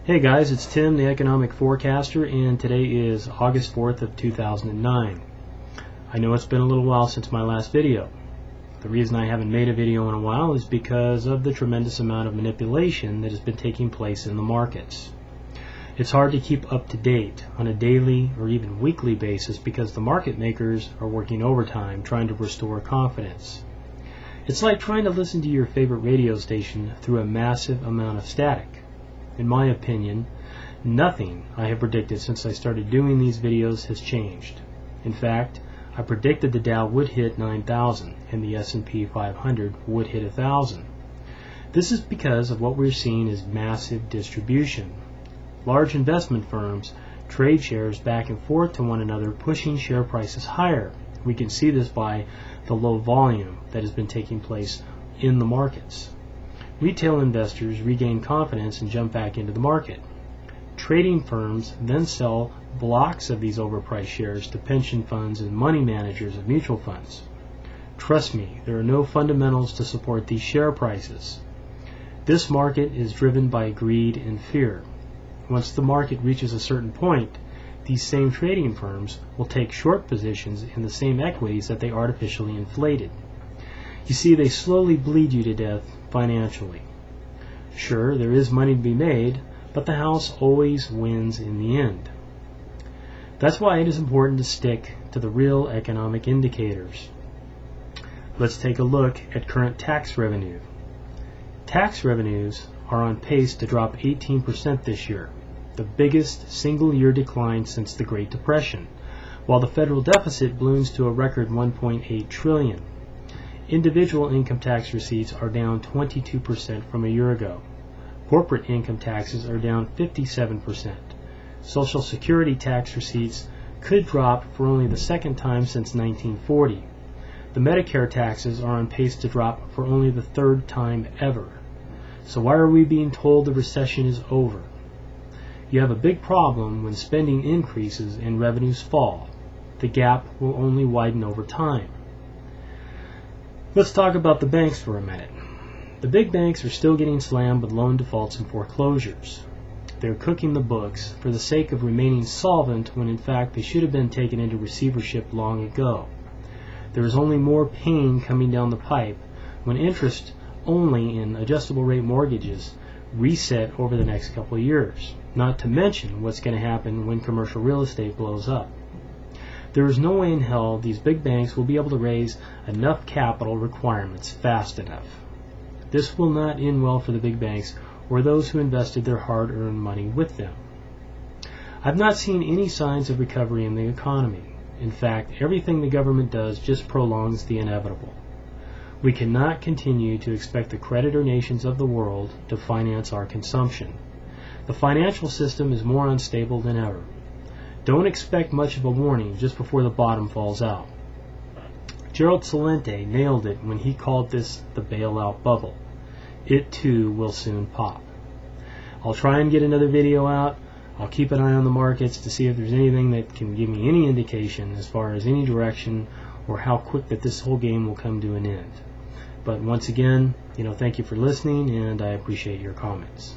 Hey guys, it's Tim, the economic forecaster, and today is August 4th of 2009. I know it's been a little while since my last video. The reason I haven't made a video in a while is because of the tremendous amount of manipulation that has been taking place in the markets. It's hard to keep up to date on a daily or even weekly basis because the market makers are working overtime trying to restore confidence. It's like trying to listen to your favorite radio station through a massive amount of static. In my opinion, nothing I have predicted since I started doing these videos has changed. In fact, I predicted the Dow would hit 9,000 and the S&P 500 would hit 1,000. This is because of what we're seeing as massive distribution. Large investment firms trade shares back and forth to one another, pushing share prices higher. We can see this by the low volume that has been taking place in the markets. Retail investors regain confidence and jump back into the market. Trading firms then sell blocks of these overpriced shares to pension funds and money managers of mutual funds. Trust me, there are no fundamentals to support these share prices. This market is driven by greed and fear. Once the market reaches a certain point, these same trading firms will take short positions in the same equities that they artificially inflated. You see, they slowly bleed you to death financially. Sure, there is money to be made, but the house always wins in the end. That's why it is important to stick to the real economic indicators. Let's take a look at current tax revenue. Tax revenues are on pace to drop 18% this year, the biggest single-year decline since the Great Depression, while the federal deficit balloons to a record $1.8 trillion. Individual income tax receipts are down 22% from a year ago. Corporate income taxes are down 57%. Social Security tax receipts could drop for only the second time since 1940. The Medicare taxes are on pace to drop for only the third time ever. So why are we being told the recession is over? You have a big problem when spending increases and revenues fall. The gap will only widen over time. Let's talk about the banks for a minute. The big banks are still getting slammed with loan defaults and foreclosures. They're cooking the books for the sake of remaining solvent when in fact they should have been taken into receivership long ago. There is only more pain coming down the pipe when interest only in adjustable rate mortgages reset over the next couple of years, not to mention what's going to happen when commercial real estate blows up. There is no way in hell these big banks will be able to raise enough capital requirements fast enough. This will not end well for the big banks or those who invested their hard-earned money with them. I've not seen any signs of recovery in the economy. In fact, everything the government does just prolongs the inevitable. We cannot continue to expect the creditor nations of the world to finance our consumption. The financial system is more unstable than ever. Don't expect much of a warning just before the bottom falls out. Gerald Celente nailed it when he called this the bailout bubble. It too will soon pop. I'll try and get another video out. I'll keep an eye on the markets to see if there's anything that can give me any indication as far as any direction or how quick that this whole game will come to an end. But once again, thank you for listening, and I appreciate your comments.